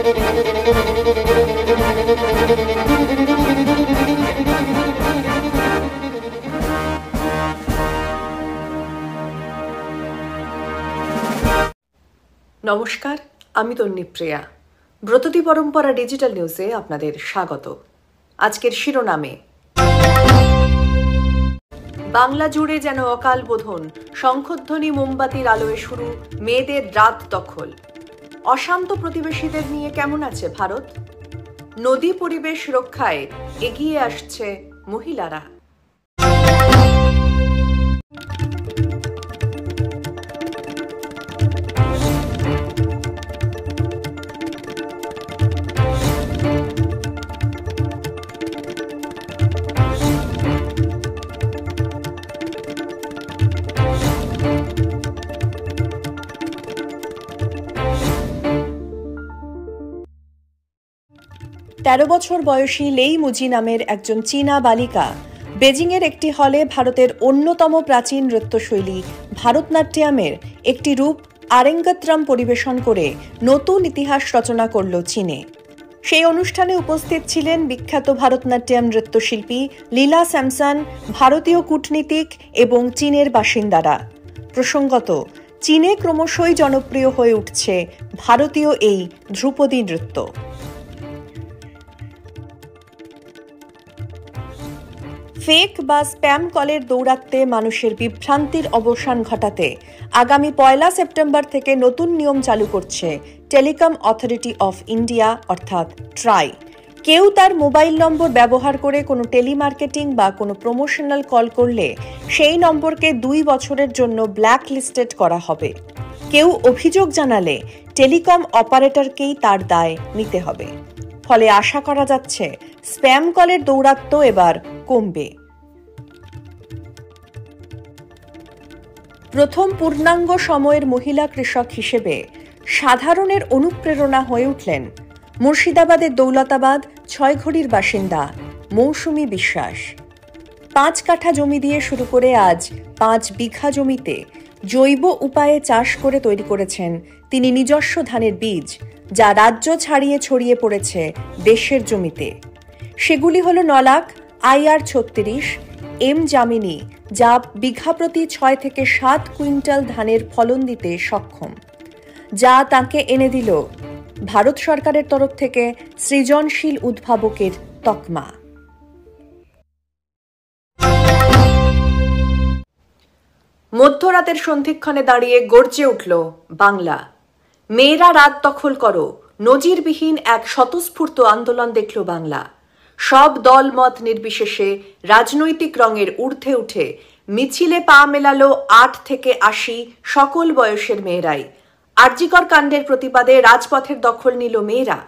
নমস্কার, আমি তন্নিপ্রিয়া। ব্রততী পরম্পরা ডিজিটাল নিউজে আপনাদের স্বাগত। আজকের শিরোনামে বাংলা জুড়ে যেন অকাল বোধন, শঙ্খধ্বনি মোমবাতির আলোয় শুরু মেয়েদের রাত দখল। অশান্ত প্রতিবেশীদের নিয়ে কেমন আছে ভারত? নদী পরিবেশ রক্ষায় এগিয়ে আসছে মহিলারা। ১৩ বছর বয়সী লেই মুজি নামের একজন চীনা বালিকা বেজিংয়ের একটি হলে ভারতের অন্যতম প্রাচীন নৃত্যশৈলী ভারতনাট্যমের একটি রূপ আরেঙ্গত্রাম পরিবেশন করে নতুন ইতিহাস রচনা করল চীনে। সেই অনুষ্ঠানে উপস্থিত ছিলেন বিখ্যাত ভারতনাট্যম নৃত্যশিল্পী লীলা স্যামসন, ভারতীয় কূটনীতিক এবং চীনের বাসিন্দারা। প্রসঙ্গত, চীনে ক্রমশই জনপ্রিয় হয়ে উঠছে ভারতীয় এই ধ্রুপদী নৃত্য। ফেক বা স্প্যাম কলের দৌরাত্ম্যে মানুষের বিভ্রান্তির অবসান ঘটাতে আগামী ১ সেপ্টেম্বর থেকে নতুন নিয়ম চালু করছে টেলিকম অথরিটি অফ ইন্ডিয়া অর্থাৎ ট্রাই। কেউ তার মোবাইল নম্বর ব্যবহার করে কোনো টেলিমার্কেটিং বা কোনো প্রমোশনাল কল করলে সেই নম্বরকে ২ বছরের জন্য ব্ল্যাক লিস্টেড করা হবে। কেউ অভিযোগ জানালে টেলিকম অপারেটরকেই তার দায় নিতে হবে। ফলে আশা করা যাচ্ছে স্প্যাম কলের দৌরাত্ম্য এবার কমবে। প্রথম পূর্ণাঙ্গ সময়ের মহিলা কৃষক হিসেবে সাধারণের অনুপ্রেরণা হয়ে উঠলেন মুর্শিদাবাদের দৌলতাবাদ ৬ ঘড়ির বাসিন্দা মৌসুমী বিশ্বাস। ৫ কাঠা জমি দিয়ে শুরু করে আজ ৫ বিঘা জমিতে জৈব উপায়ে চাষ করে তৈরি করেছেন তিনি নিজস্ব ধানের বীজ, যা রাজ্য ছাড়িয়ে ছড়িয়ে পড়েছে দেশের জমিতে। সেগুলি হল নলাক, IR-৩৬, এম জামিনী, যা বিঘা প্রতি ৬ থেকে ৭ কুইন্টাল ধানের ফলন দিতে সক্ষম, যা তাকে এনে দিল ভারত সরকারের তরফ থেকে সৃজনশীল উদ্ভাবকের তকমা। মধ্যরাতের সন্ধিক্ষণে দাঁড়িয়ে গর্জে উঠল বাংলা। মেয়েরা রাত দখল করো, নজিরবিহীন এক স্বতঃস্ফূর্ত আন্দোলন দেখল বাংলা। সব দল মত নির্বিশেষে রাজনৈতিক রঙের ঊর্ধ্বে উঠে মিছিলে পা মেলালো ৮ থেকে ৮০ সকল বয়সের মেয়েরাই। আরজিকর কাণ্ডের প্রতিবাদে রাজপথের দখল নিল মেয়েরা।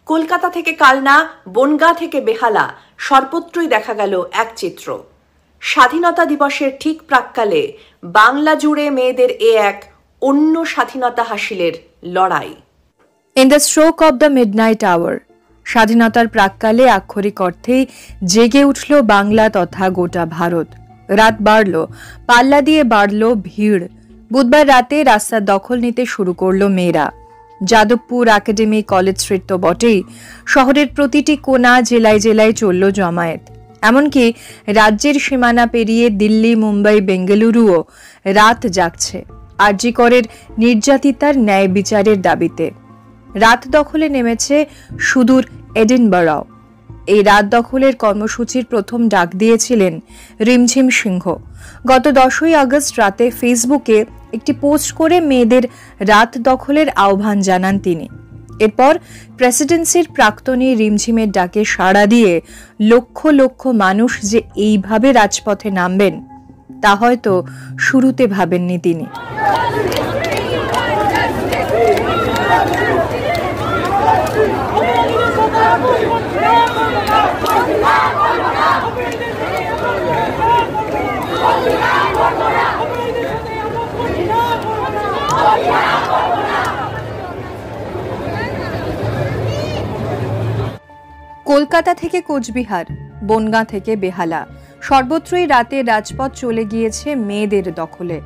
কলকাতা থেকে কালনা, বনগাঁ থেকে বেহালা, সর্বত্রই দেখা গেল এক চিত্র। স্বাধীনতা দিবসের ঠিক প্রাক্কালে বাংলা জুড়ে মেয়েদের এক অন্য স্বাধীনতা হাসিলের লড়াই। In the stroke of the midnight hour, স্বাধীনতার প্রাক্কালে আক্ষরিক অর্থেই জেগে উঠল বাংলা তথা গোটা ভারত। রাত বাড়ল, পাল্লা দিয়ে বাড়ল ভিড়। বুধবার রাতে রাস্তার দখল নিতে শুরু করল মেয়েরা। যাদবপুর একাডেমি কলেজ স্ট্রিট তো বটেই, শহরের প্রতিটি কোণা, জেলায় জেলায় চলল জমায়েত। এমনকি রাজ্যের সীমানা পেরিয়ে দিল্লি, মুম্বাই, বেঙ্গালুরুও রাত জাগছে আরজিকরের নির্যাতিতার ন্যায় বিচারের দাবিতে। রাত দখলে নেমেছে সুদূর এডিনবরাও। এই রাত দখলের কর্মসূচির প্রথম ডাক দিয়েছিলেন রিমঝিম সিংহ। গত ১০ই আগস্ট রাতে ফেসবুকে একটি পোস্ট করে মেয়েদের রাত দখলের আহ্বান জানান তিনি। এরপর প্রেসিডেন্সির প্রাক্তনী রিমঝিমের ডাকে সাড়া দিয়ে লক্ষ লক্ষ মানুষ যে এইভাবে রাজপথে নামবেন তা হয়তো শুরুতে ভাবেননি তিনি। কলকাতা থেকে কোচবিহার, বনগাঁ থেকে বেহালা, সর্বত্রই রাতে রাজপথ চলে গিয়েছে মেয়েদের দখলে।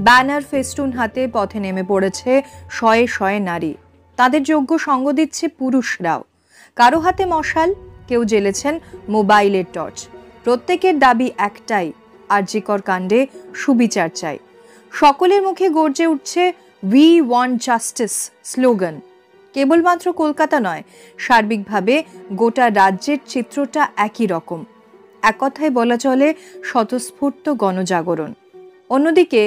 ব্যানার, ফেস্টুন হাতে পথে নেমে পড়েছে শয়ে শয়ে নারী। তাদের যোগ্য সঙ্গ দিচ্ছে পুরুষরাও। কারো হাতে মশাল, কেউ জ্বেলেছেন মোবাইলের টর্চ। প্রত্যেকের দাবি একটাই, আরজিকর কাণ্ডে সুবিচার চাই। সকলের মুখে গর্জে উঠছে উই ওয়ান্ট জাস্টিস স্লোগান। কেবলমাত্র কলকাতা নয়, সার্বিকভাবে গোটা রাজ্যের চিত্রটা একই রকম। এক কথায় বলা চলে স্বতঃস্ফূর্ত গণজাগরণ। অন্যদিকে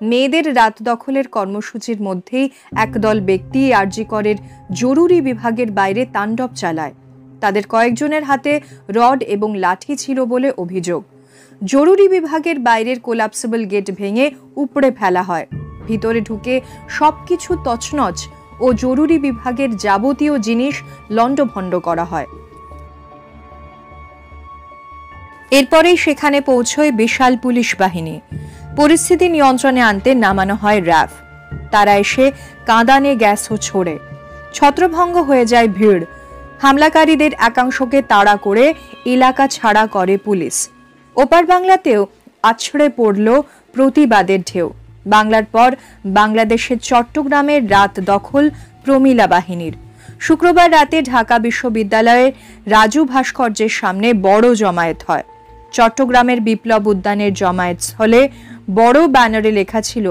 মেয়েদের রাত দখলের কর্মসূচির মধ্যেই একদল ব্যক্তি আরজিকরের জরুরি বিভাগের বাইরে তাণ্ডব চালায়। তাদের কয়েকজনের হাতে রড এবং লাঠি ছিল বলে অভিযোগ। জরুরি বিভাগের বাইরের কোলাপসেবল গেট ভেঙে উপড়ে ফেলা হয়। ভিতরে ঢুকে সবকিছু তছনছ ও জরুরি বিভাগের যাবতীয় জিনিস লণ্ডভণ্ড করা হয়। এরপরেই সেখানে পৌঁছয় বিশাল পুলিশ বাহিনী। পরিস্থিতি নিয়ন্ত্রণে আনতে নামানো হয় র্যাব। তারা এসে কাঁদানে গ্যাসও ছোড়ে। ছত্রভঙ্গ হয়ে যায় ভিড়। হামলাকারীদের একাংশকে তাড়া করে এলাকা ছাড়া করে পুলিশ। ওপার বাংলাতেও আছড়ে পড়ল প্রতিবাদের ঢেউ। বাংলার পর বাংলাদেশের চট্টগ্রামের রাত দখল প্রমিলা বাহিনীর। শুক্রবার রাতে ঢাকা বিশ্ববিদ্যালয়ের রাজু ভাস্কর্যের সামনে বড় জমায়েত হয়। চট্টগ্রামের বিপ্লব উদ্যানের জমায়েত স্থলে বড় ব্যানারে লেখা ছিল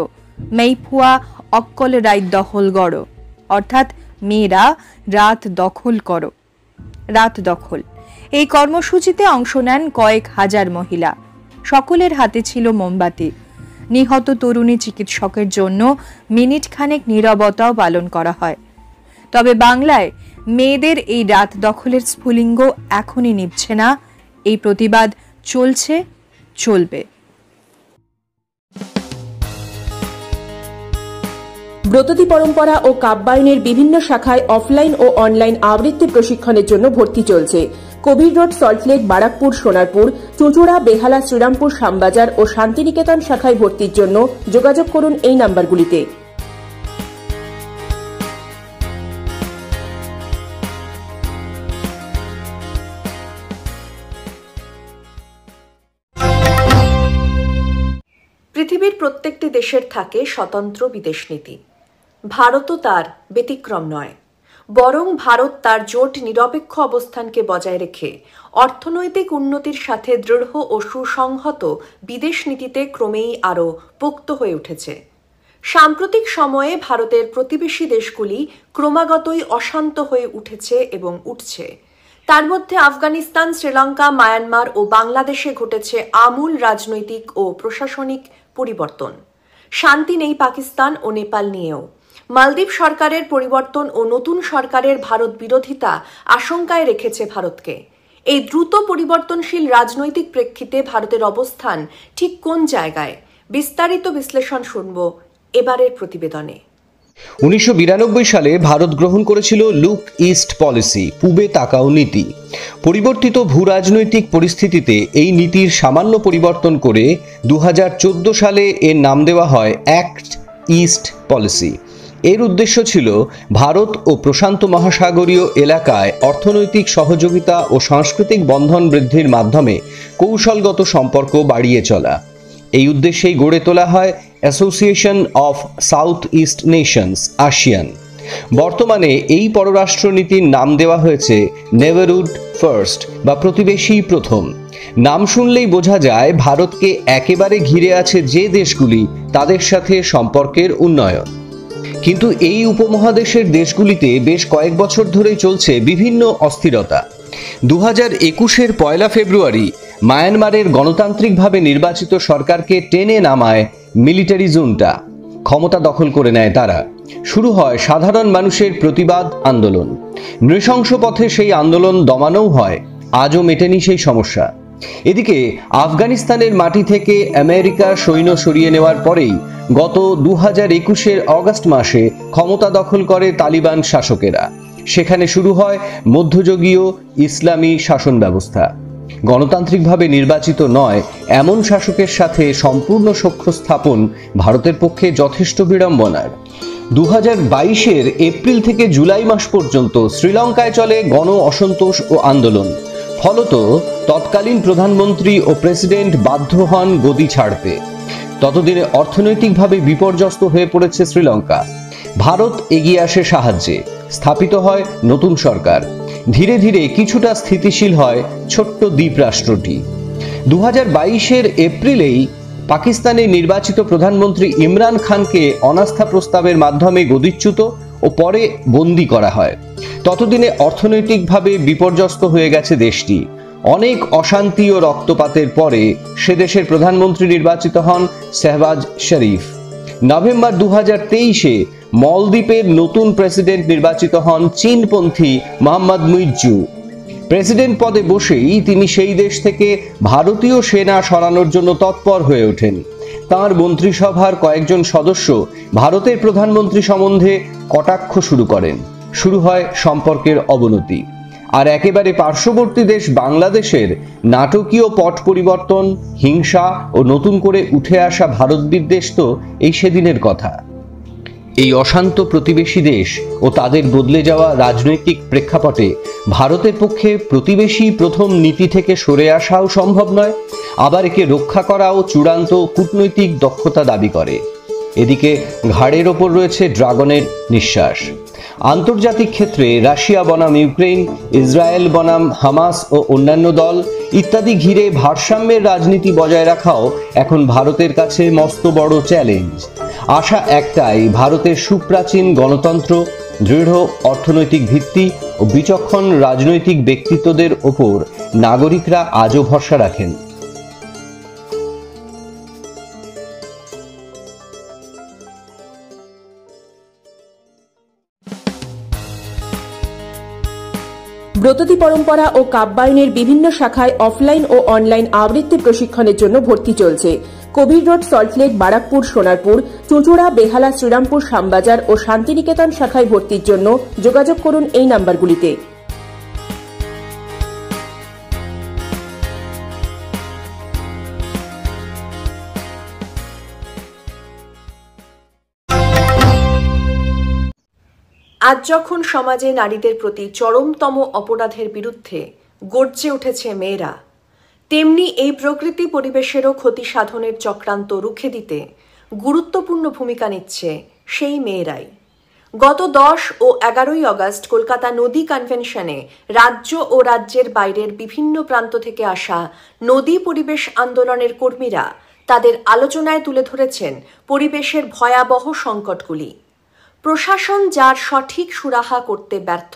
মেইফুয়া অক্কল রাইত দখল গড়, অর্থাৎ মেয়েরা রাত দখল করো। রাত দখল এই কর্মসূচিতে অংশ নেন কয়েক হাজার মহিলা। সকলের হাতে ছিল মোমবাতি। নিহত তরুণী চিকিৎসকের জন্য মিনিট খানেক নীরবতাও পালন করা হয়। তবে বাংলায় মেয়েদের এই রাত দখলের স্ফুলিঙ্গ এখনই নিভছে না। এই প্রতিবাদ চলছে, চলবে। ব্রততী পরম্পরা ও কাব্যায়নের বিভিন্ন শাখায় অফলাইন ও অনলাইন আবৃত্তি প্রশিক্ষণের জন্য ভর্তি চলছে। কবির রোড, সল্টলেক, বারাকপুর, সোনারপুর, চুঁচুড়া, বেহালা, শ্রীরামপুর, শ্যামবাজার ও শান্তিনিকেতন শাখায় ভর্তির জন্য যোগাযোগ করুন এই নাম্বারগুলিতে। পৃথিবীর প্রত্যেকটি দেশের থাকে স্বতন্ত্র বিদেশ নীতি। ভারতও তার ব্যতিক্রম নয়। বরং ভারত তার জোট নিরপেক্ষ অবস্থানকে বজায় রেখে অর্থনৈতিক উন্নতির সাথে দৃঢ় ও সুসংহত বিদেশ নীতিতে ক্রমেই আরও পোক্ত হয়ে উঠেছে। সাম্প্রতিক সময়ে ভারতের প্রতিবেশী দেশগুলি ক্রমাগতই অশান্ত হয়ে উঠেছে এবং উঠছে। তার মধ্যে আফগানিস্তান, শ্রীলঙ্কা, মায়ানমার ও বাংলাদেশে ঘটেছে আমূল রাজনৈতিক ও প্রশাসনিক পরিবর্তন। শান্তি নেই পাকিস্তান ও নেপাল নিয়েও। মালদ্বীপ সরকারের পরিবর্তন ও নতুন সরকারের ভারত বিরোধিতা আশঙ্কায় রেখেছে ভারতকে। এই দ্রুত পরিবর্তনশীল রাজনৈতিক প্রেক্ষিতে ভারতের অবস্থান ঠিক কোন জায়গায়, বিস্তারিত বিশ্লেষণ শুনব এবারের প্রতিবেদনে। 1992 সালে ভারত গ্রহণ করেছিল লুক ইস্ট পলিসি, পূবে তাকাও নীতি। পরিবর্তিত ভূরাজনৈতিক পরিস্থিতিতে এই নীতির সামান্য পরিবর্তন করে 2014 সালে এর নাম দেওয়া হয় অ্যাক্ট ইস্ট পলিসি। এর উদ্দেশ্য ছিল ভারত ও প্রশান্ত মহাসাগরীয় এলাকায় অর্থনৈতিক সহযোগিতা ও সাংস্কৃতিক বন্ধন বৃদ্ধির মাধ্যমে কৌশলগত সম্পর্ক বাড়িয়ে চলা। এই উদ্দেশ্যেই গড়ে তোলা হয় association of south east Nations, ASEAN. বর্তমানে এই পররাষ্ট্রনীতির নাম দেওয়া হয়েছে নেবারহুড ফার্স্ট বা প্রতিবেশী প্রথম। নাম শুনলেই বোঝা যায় ভারতকে একেবারে ঘিরে আছে যে দেশগুলি, তাদের সাথে সম্পর্কের উন্নয়ন। কিন্তু এই উপমহাদেশের দেশগুলিতে বেশ কয়েক বছর ধরেই চলছে বিভিন্ন অস্থিরতা। 2021-এর 1 ফেব্রুয়ারি মায়ানমারের গণতান্ত্রিকভাবে নির্বাচিত সরকারকে টেনে নামায় মিলিটারি জুন্টা। ক্ষমতা দখল করে নেয় তারা। শুরু হয় সাধারণ মানুষের প্রতিবাদ আন্দোলন। নৃশংস পথে সেই আন্দোলন দমানোও হয়। আজও মেটেনি সেই সমস্যা। এদিকে আফগানিস্তানের মাটি থেকে আমেরিকার সৈন্য সরিয়ে নেওয়ার পরেই গত 2021-এর অগাস্ট মাসে ক্ষমতা দখল করে তালিবান শাসকেরা। সেখানে শুরু হয় মধ্যযুগীয় ইসলামী শাসন ব্যবস্থা। গণতান্ত্রিকভাবে নির্বাচিত নয় এমন শাসকের সাথে সম্পূর্ণ সখ্য স্থাপন ভারতের পক্ষে যথেষ্ট বিড়ম্বনার। 2022-এর এপ্রিল থেকে জুলাই মাস পর্যন্ত শ্রীলঙ্কায় চলে গণ অসন্তোষ ও আন্দোলন। ফলত তৎকালীন প্রধানমন্ত্রী ও প্রেসিডেন্ট বাধ্য হন গদি ছাড়তে। ততদিনে অর্থনৈতিকভাবে বিপর্যস্ত হয়ে পড়েছে শ্রীলঙ্কা। ভারত এগিয়ে আসে সাহায্যে। স্থাপিত হয় নতুন সরকার। ধীরে ধীরে কিছুটা স্থিতিশীল হয় ছোট্ট দ্বীপ রাষ্ট্রটি। 2022-এর এপ্রিলেই পাকিস্তানের নির্বাচিত প্রধানমন্ত্রী ইমরান খানকে অনাস্থা প্রস্তাবের মাধ্যমে গদিচ্যুত ও পরে বন্দী করা হয়। ততদিনে অর্থনৈতিকভাবে বিপর্যস্ত হয়ে গেছে দেশটি। অনেক অশান্তি ও রক্তপাতের পরে সে দেশের প্রধানমন্ত্রী নির্বাচিত হন শাহবাজ শরীফ। নভেম্বর 2023-এ মলদ্বীপের নতুন প্রেসিডেন্ট নির্বাচিত হন চীনপন্থী মোহাম্মদ মুইজ্জু। প্রেসিডেন্ট পদে বসেই তিনি সেই দেশ থেকে ভারতীয় সেনা সরানোর জন্য তৎপর হয়ে ওঠেন। তাঁর মন্ত্রিসভার কয়েকজন সদস্য ভারতের প্রধানমন্ত্রী সম্বন্ধে কটাক্ষ শুরু করেন। শুরু হয় সম্পর্কের অবনতি। আর একেবারে পার্শ্ববর্তী দেশ বাংলাদেশের নাটকীয় পট পরিবর্তন, হিংসা ও নতুন করে উঠে আসা ভারত বিদ্বেষ তো এই সেদিনের কথা। এই অশান্ত প্রতিবেশী দেশ ও তাদের বদলে যাওয়া রাজনৈতিক প্রেক্ষাপটে ভারতের পক্ষে প্রতিবেশী প্রথম নীতি থেকে সরে আসাও সম্ভব নয়, আবার একে রক্ষা করাও চূড়ান্ত কূটনৈতিক দক্ষতা দাবি করে। এদিকে ঘাড়ের ওপর রয়েছে ড্রাগনের নিঃশ্বাস। আন্তর্জাতিক ক্ষেত্রে রাশিয়া বনাম ইউক্রেন, ইসরায়েল বনাম হামাস ও অন্যান্য দল ইত্যাদি ঘিরে ভারসাম্যের রাজনীতি বজায় রাখাও এখন ভারতের কাছে মস্ত বড় চ্যালেঞ্জ। আশা একটাই, ভারতের সুপ্রাচীন গণতন্ত্র, দৃঢ় অর্থনৈতিক ভিত্তি ও বিচক্ষণ রাজনৈতিক ব্যক্তিত্বদের ওপর নাগরিকরা আজও ভরসা রাখেন। ব্রততী পরম্পরা ও কাব্যায়নের বিভিন্ন শাখায় অফলাইন ও অনলাইন আবৃত্তি প্রশিক্ষণের জন্য ভর্তি চলছে। কবির রোড, সল্টলেক, বারাকপুর, সোনারপুর, চুঁচুড়া, বেহালা, শ্রীরামপুর, শ্যামবাজার ও শান্তিনিকেতন শাখায় ভর্তির জন্য যোগাযোগ করুন এই নাম্বারগুলিতে। আজ যখন সমাজে নারীদের প্রতি চরমতম অপরাধের বিরুদ্ধে গর্জে উঠেছে মেয়েরা, তেমনি এই প্রকৃতি পরিবেশেরও ক্ষতি সাধনের চক্রান্ত রুখে দিতে গুরুত্বপূর্ণ ভূমিকা নিচ্ছে সেই মেয়েরাই। গত 10 ও 11ই আগস্ট কলকাতা নদী কনভেনশনে রাজ্য ও রাজ্যের বাইরের বিভিন্ন প্রান্ত থেকে আসা নদী পরিবেশ আন্দোলনের কর্মীরা তাদের আলোচনায় তুলে ধরেছেন পরিবেশের ভয়াবহ সংকটগুলি। প্রশাসন যার সঠিক সুরাহা করতে ব্যর্থ,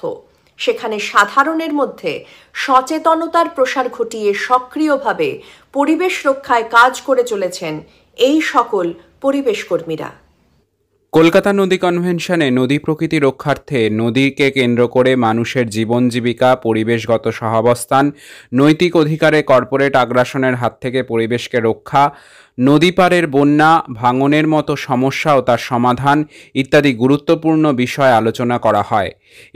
সেখানে সাধারণের মধ্যে সচেতনতার প্রসার ঘটিয়ে সক্রিয়ভাবে পরিবেশ রক্ষায় কাজ করে চলেছেন এই সকল পরিবেশ কর্মীরা। কলকাতা নদী কনভেনশনে নদী প্রকৃতি রক্ষার্থে নদীকে কেন্দ্র করে মানুষের জীবন জীবিকা, পরিবেশগত সহাবস্থান, নৈতিক অধিকারে কর্পোরেট আগ্রাসনের হাত থেকে পরিবেশকে রক্ষা, নদী পাড়ের বন্যা ভাঙনের মতো সমস্যা ও তার সমাধান ইত্যাদি গুরুত্বপূর্ণ বিষয় আলোচনা করা হয়।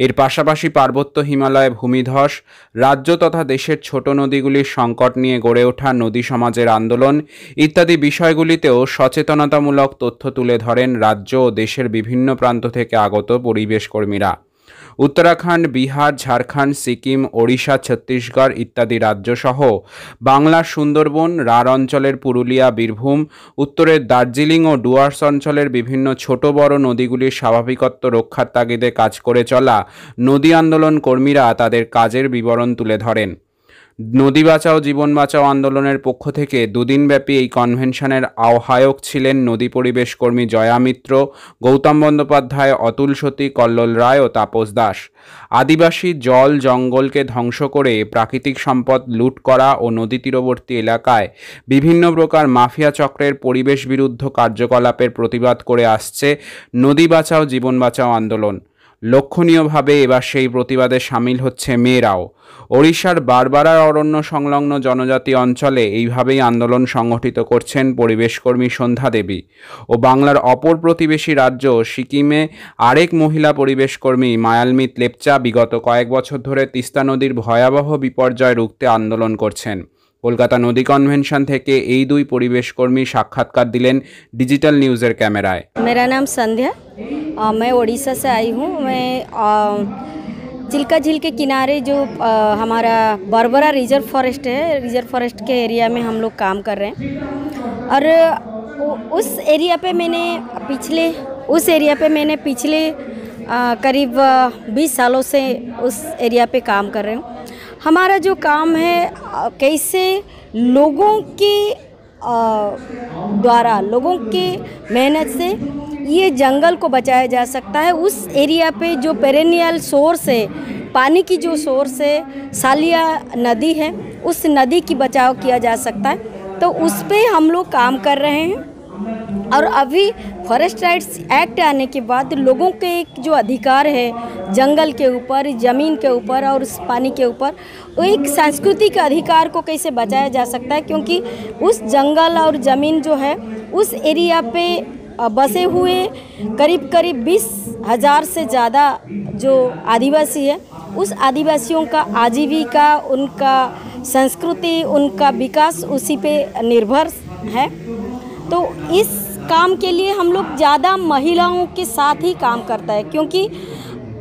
এর পাশাপাশি পার্বত্য হিমালয়ে ভূমিধস, রাজ্য তথা দেশের ছোট নদীগুলির সংকট নিয়ে গড়ে ওঠা নদী সমাজের আন্দোলন ইত্যাদি বিষয়গুলিতেও সচেতনতামূলক তথ্য তুলে ধরেন রাজ্য ও দেশের বিভিন্ন প্রান্ত থেকে আগত পরিবেশ কর্মীরা। উত্তরাখণ্ড, বিহার, ঝাড়খণ্ড, সিকিম, ওড়িশা, ছত্তিশগড় ইত্যাদি রাজ্যসহ বাংলার সুন্দরবন, রাঢ় অঞ্চলের পুরুলিয়া, বীরভূম, উত্তরের দার্জিলিং ও ডুয়ার্স অঞ্চলের বিভিন্ন ছোট বড় নদীগুলির স্বাভাবিকত্ব রক্ষার তাগিদে কাজ করে চলা নদী আন্দোলন কর্মীরা তাদের কাজের বিবরণ তুলে ধরেন। নদী বাঁচাও জীবন বাঁচাও আন্দোলনের পক্ষ থেকে দুদিনব্যাপী এই কনভেনশনের আহ্বায়ক ছিলেন নদী পরিবেশ কর্মী জয়া মিত্র, গৌতম বন্দ্যোপাধ্যায়, অতুল সতী, কল্লোল রায় ও তাপস দাস। আদিবাসী জল জঙ্গলকে ধ্বংস করে প্রাকৃতিক সম্পদ লুট করা ও নদী তীরবর্তী এলাকায় বিভিন্ন প্রকার মাফিয়া চক্রের পরিবেশ বিরুদ্ধ কার্যকলাপের প্রতিবাদ করে আসছে নদী বাঁচাও জীবন বাঁচাও আন্দোলন। লক্ষণীয়ভাবে এবার সেই প্রতিবাদে সামিল হচ্ছে মেয়েরাও। ওড়িশার বারবারার অরণ্য সংলগ্ন জনজাতি অঞ্চলে এইভাবেই আন্দোলন সংগঠিত করছেন পরিবেশকর্মী সন্ধ্যা দেবী ও বাংলার অপর প্রতিবেশী রাজ্য সিকিমে আরেক মহিলা পরিবেশকর্মী মায়ালমিত লেপচা বিগত কয়েক বছর ধরে তিস্তা নদীর ভয়াবহ বিপর্যয় রুখতে আন্দোলন করছেন। কলকাতা নদী কনভেনশন থেকে এই দুই পরিবেশকর্মী সাক্ষাৎকার দিলেন ডিজিটাল নিউজের ক্যামেরায়। मेरा नाम संध्या, मैं उड़ीसा से आई हूँ। मैं चिल्का झील के किनारे जो हमारा बरबरा रिजर्व फॉरेस्ट है, रिजर्व फॉरेस्ट के एरिया में हम लोग काम कर रहे हैं। और उस एरिया पे मैंने पिछले करीब 20 सालों से उस एरिया पे काम कर रहे हूँ। हमारा जो काम है कैसे लोगों के द्वारा, लोगों के मेहनत से ये जंगल को बचाया जा सकता है। उस एरिया पे जो पेरेनियल सोर्स है, पानी की जो सोर्स है, सालिया नदी है, उस नदी की बचाव किया जा सकता है। तो उस पे हम लोग काम कर रहे हैं। और अभी फॉरेस्ट राइट्स एक्ट आने के बाद लोगों के एक जो अधिकार है जंगल के ऊपर, ज़मीन के ऊपर और उस पानी के ऊपर, वो एक सांस्कृतिक अधिकार को कैसे बचाया जा सकता है, क्योंकि उस जंगल और ज़मीन जो है उस एरिया पे बसे हुए करीब 20,000 से ज़्यादा जो आदिवासी है, उस आदिवासियों का आजीविका, उनका संस्कृति, उनका विकास उसी पे निर्भर है। तो इस काम के लिए हम लोग ज़्यादा महिलाओं के साथ ही काम करता है, क्योंकि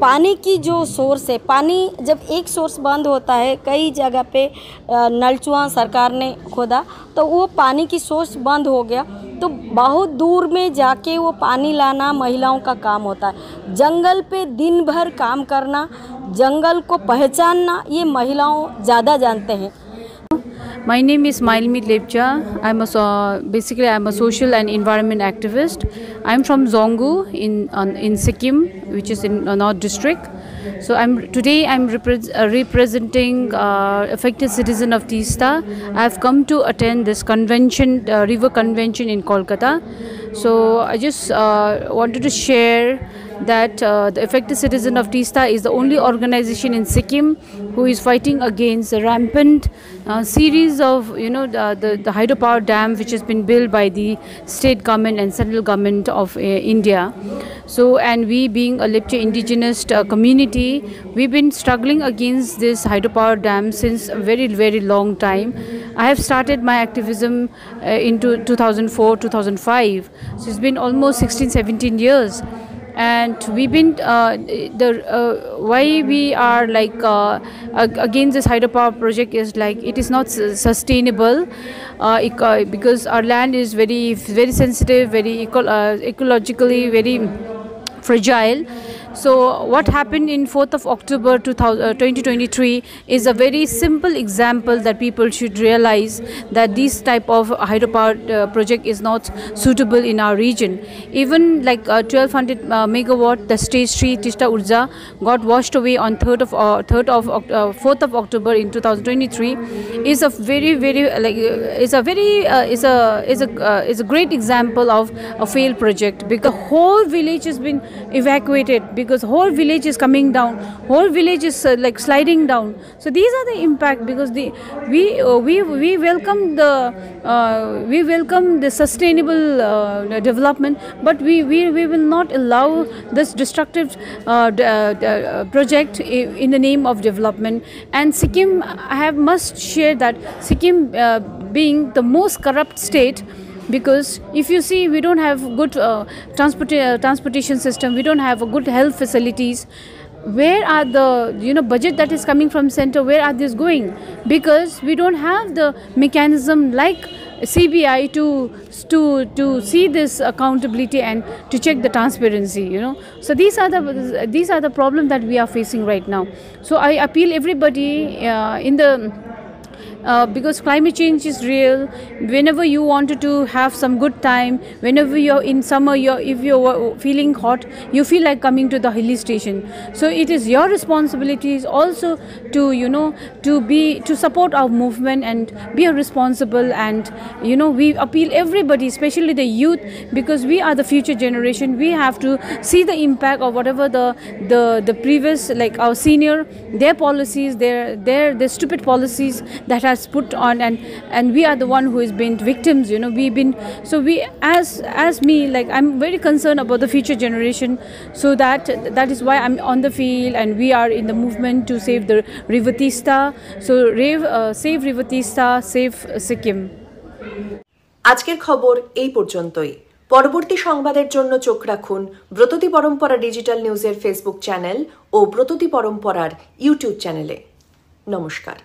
पानी की जो सोर्स है, पानी जब एक सोर्स बंद होता है, कई जगह पे नलचुआ सरकार ने खोदा तो वो पानी की सोर्स बंद हो गया, तो बहुत दूर में जाके वो पानी लाना महिलाओं का काम होता है। जंगल पे दिन भर काम करना, जंगल को पहचानना, ये महिलाओं ज़्यादा जानते हैं। My name is Mailmi Lepcha. Basically I'm a social and environment activist. I'm from Zongu in Sikkim, which is in North District. So today I'm representing affected citizen of Teesta. I've come to attend this convention, river convention in Kolkata. So I just wanted to share that the affected citizen of Teesta is the only organization in Sikkim who is fighting against the rampant series of the hydropower dam which has been built by the state government and central government of India. So, and we being a Lepcha indigenous community, we've been struggling against this hydropower dam since a very, very long time. I have started my activism into 2004-2005. So it's been almost 16-17 years. And we've been why we are like against this hydropower project is like it is not sustainable because our land is very, very sensitive, very ecologically very fragile. So what happened in 4th of October 2023 is a very simple example that people should realize that this type of hydropower project is not suitable in our region. Even like 1200 megawatt, the stage 3 Teesta Urja got washed away on 4th of October in 2023 is a very, very like is a great example of a failed project, because the whole village has been evacuated, because whole village is coming down, whole village is like sliding down. So these are the impact, because we welcome the sustainable development, but we will not allow this destructive project in the name of development. And Sikkim, I must share that Sikkim being the most corrupt state, because if you see, we don't have good transportation system, we don't have a good health facilities. Where are the budget that is coming from center, where are these going? Because we don't have the mechanism like CBI to see this accountability and to check the transparency, So these are the problem that we are facing right now. So I appeal everybody because climate change is real. Whenever you wanted to have some good time, whenever you're in summer, if you're feeling hot, you feel like coming to the hilly station. So it is your responsibilities also to support our movement and be responsible. And we appeal everybody, especially the youth, because we are the future generation. We have to see the impact of whatever the previous, like our senior, their policies, their stupid policies that has put on, and we are the one who has been victims. We as me, like I'm very concerned about the future generation. So that is why I'm on the field, and we are in the movement to save the River Teesta. So save River Teesta, save Sikkim. আজকের খবর এই পর্যন্তই। পরবর্তী সংবাদের জন্য চোখ রাখুন ব্রততী পরম্পরা ডিজিটাল নিউজের ফেসবুক চ্যানেল ও ব্রততী পরম্পরার ইউটিউব চ্যানেলে। নমস্কার।